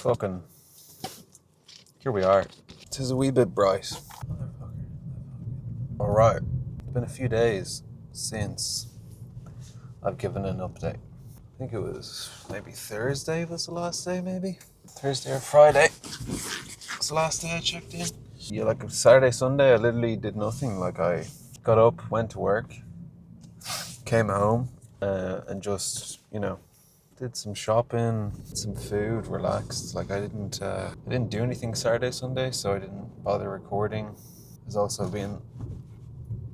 Fucking, here we are. It is a wee bit bright. Alright, it's been a few days since I've given an update. I think it was maybe Thursday was the last day, maybe? Thursday or Friday was the last day I checked in. Yeah, like Saturday, Sunday, I literally did nothing. Like I got up, went to work, came home, and just, did some shopping, some food, relaxed. Like I didn't do anything Saturday, Sunday, so I didn't bother recording. I was also being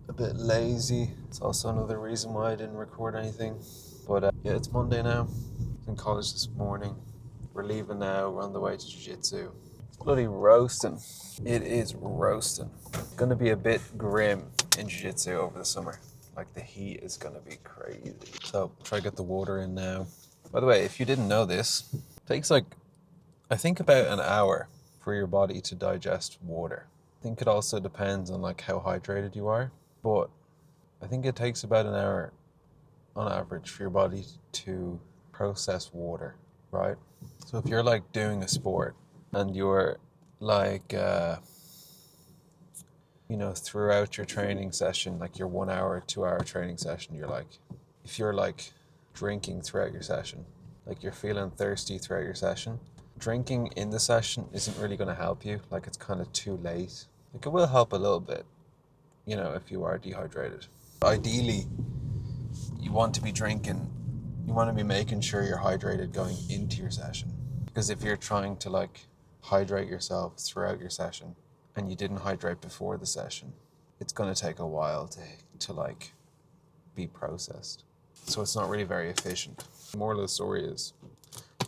a bit lazy. It's also another reason why I didn't record anything. But yeah, it's Monday now. I was in college this morning. We're leaving now. We're on the way to jiu-jitsu. It's bloody roasting. It is roasting. It's gonna be a bit grim in jiu-jitsu over the summer. Like the heat is gonna be crazy. So try to get the water in now. By the way, if you didn't know this, it takes I think about an hour for your body to digest water. I think it also depends on how hydrated you are, but I think it takes about an hour on average for your body to process water, right? So if you're doing a sport and you're throughout your training session, your 1 hour, 2 hour training session, if you're drinking throughout your session, you're feeling thirsty throughout your session, drinking in the session isn't really going to help you. It's kind of too late. It will help a little bit, if you are dehydrated. Ideally, you want to be drinking, you want to be making sure you're hydrated going into your session. Because if you're trying to hydrate yourself throughout your session and you didn't hydrate before the session, it's going to take a while to be processed. So it's not really very efficient. The moral of the story is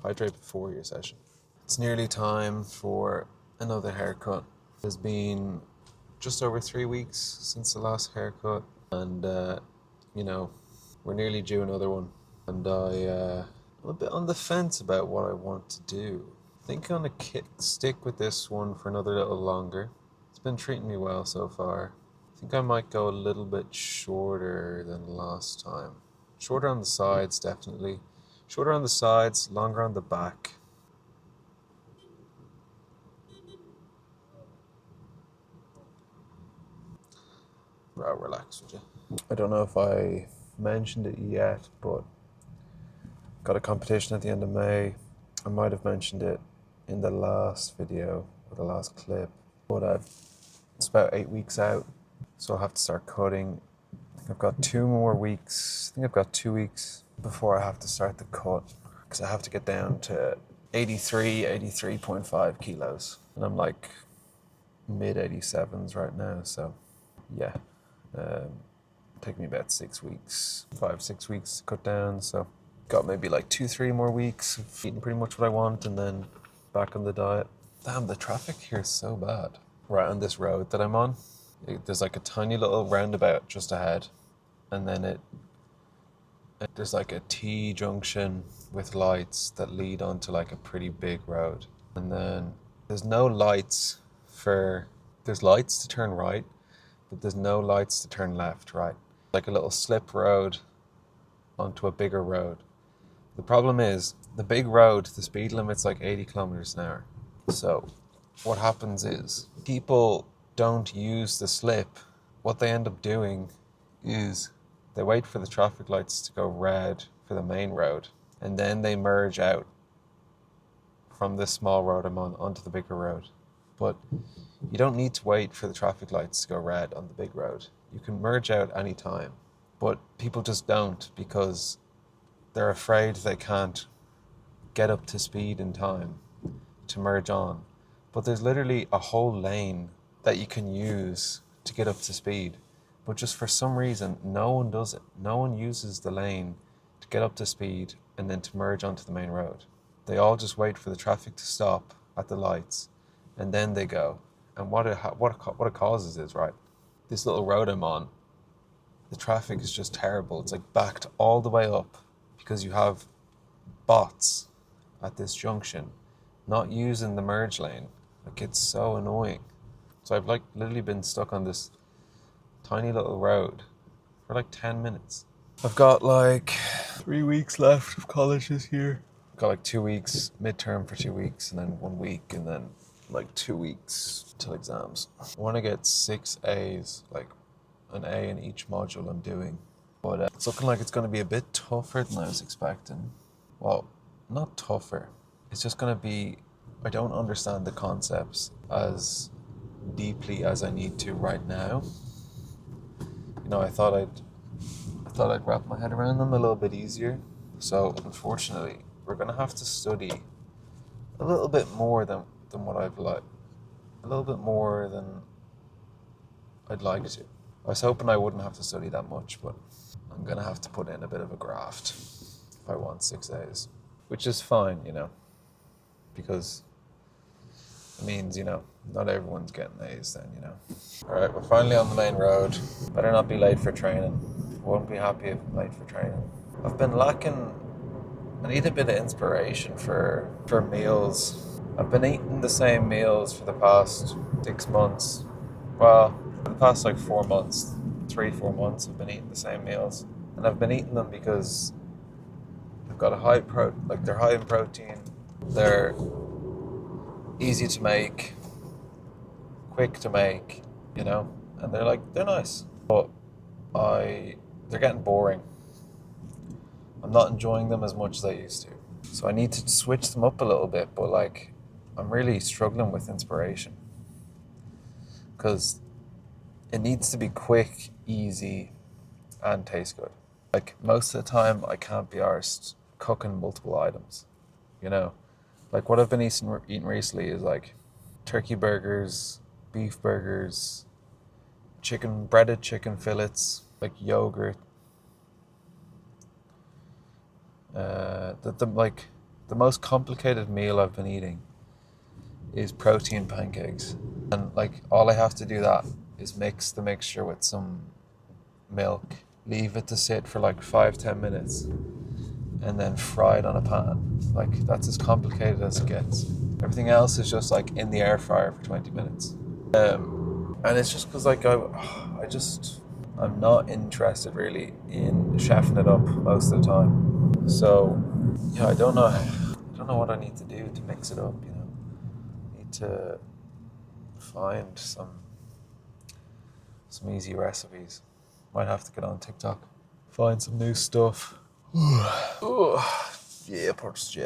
hydrate before your session. It's nearly time for another haircut. It's been just over 3 weeks since the last haircut, and we're nearly due another one. And I'm a bit on the fence about what I want to do. I think I'm gonna stick with this one for another little longer. It's been treating me well so far. I think I might go a little bit shorter than last time. Shorter on the sides, definitely. Shorter on the sides, longer on the back. Bro, relax, would you? I don't know if I mentioned it yet, but got a competition at the end of May. I might have mentioned it in the last video or the last clip, but it's about 8 weeks out, so I'll have to start cutting. I think I've got 2 more weeks. I think I've got 2 weeks before I have to start the cut, because I have to get down to 83.5 kilos, and I'm mid 87s right now, so yeah. Take me about 6 weeks, 5-6 weeks to cut down, so got maybe 2-3 more weeks of eating pretty much what I want and then back on the diet. Damn, the traffic here is so bad. Right on this road that I'm on, there's a tiny little roundabout just ahead, and then there's a T junction with lights that lead onto a pretty big road, and then there's no lights there's lights to turn right, but there's no lights to turn left, right? A little slip road onto a bigger road. The problem is, the big road, the speed limit's 80 kilometers an hour. So what happens is, people don't use the slip. What they end up doing is they wait for the traffic lights to go red for the main road, and then they merge out from this small road I'm on onto the bigger road. But you don't need to wait for the traffic lights to go red on the big road. You can merge out any time, but people just don't, because they're afraid they can't get up to speed in time to merge on. But there's literally a whole lane that you can use to get up to speed, but just for some reason, no one does it. No one uses the lane to get up to speed and then to merge onto the main road. They all just wait for the traffic to stop at the lights, and then they go. And what it causes is, right, this little road I'm on, the traffic is just terrible. It's backed all the way up because you have bots at this junction not using the merge lane. It's so annoying. So I've literally been stuck on this tiny little road for 10 minutes. I've got 3 weeks left of college this year. got like 2 weeks, midterm for 2 weeks, and then 1 week, and then like 2 weeks till exams. I want to get 6 A's, like an A in each module I'm doing. But it's looking like it's going to be a bit tougher than I was expecting. Well, not tougher. It's just going to be, I don't understand the concepts as deeply as I need to right now. You know, I thought I'd wrap my head around them a little bit easier. So unfortunately, we're going to have to study a little bit more than what I'd like. A little bit more than I'd like to. I was hoping I wouldn't have to study that much, but I'm going to have to put in a bit of a graft if I want 6 A's. Which is fine, you know, because it means, you know, not everyone's getting A's then, you know. All right, we're finally on the main road. Better not be late for training. Won't be happy if I'm late for training. I've been lacking, I need a bit of inspiration for meals. I've been eating the same meals for the past 6 months. Well, for the past like 4 months, 3-4 months, I've been eating the same meals. And I've been eating them because they've got a they're high in protein. They're easy to make, quick to make, you know, and they're nice. But they're getting boring. I'm not enjoying them as much as I used to. So I need to switch them up a little bit, but like, I'm really struggling with inspiration. Because it needs to be quick, easy, and taste good. Like, most of the time, I can't be arsed cooking multiple items, you know? Like, what I've been eating recently is like turkey burgers, beef burgers, breaded chicken fillets, like yogurt. The most complicated meal I've been eating is protein pancakes. And like, all I have to do that is mix the mixture with some milk, leave it to sit for like 5-10 minutes, and then fry it on a pan. Like, that's as complicated as it gets. Everything else is just like in the air fryer for 20 minutes. And it's just because like I'm not interested really in chefing it up most of the time. So yeah, I don't know what I need to do to mix it up, you know. I need to find some easy recipes. Might have to get on TikTok, find some new stuff. Jappers.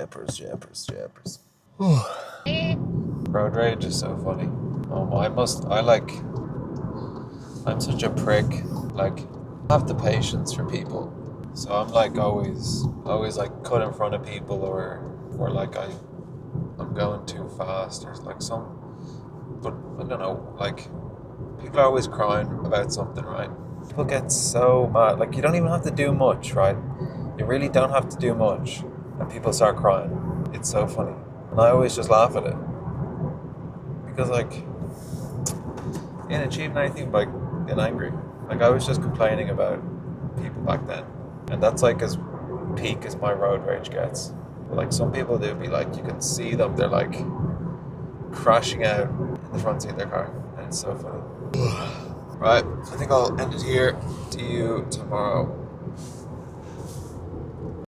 Road rage is so funny. I'm such a prick. Like, I have the patience for people. So I'm like always like cut in front of people or like I'm going too fast or like but I don't know, like, people are always crying about something, right? People get so mad. Like, you don't even have to do much, right? You really don't have to do much, and people start crying. It's so funny. And I always just laugh at it. Because, like, you ain't achieving anything by getting angry. Like, I was just complaining about people back then. And that's, like, as peak as my road rage gets. But, like, some people do be like, you can see them, they're, like, crashing out in the front seat of their car. And it's so funny. Right, I think I'll end it here. See you tomorrow.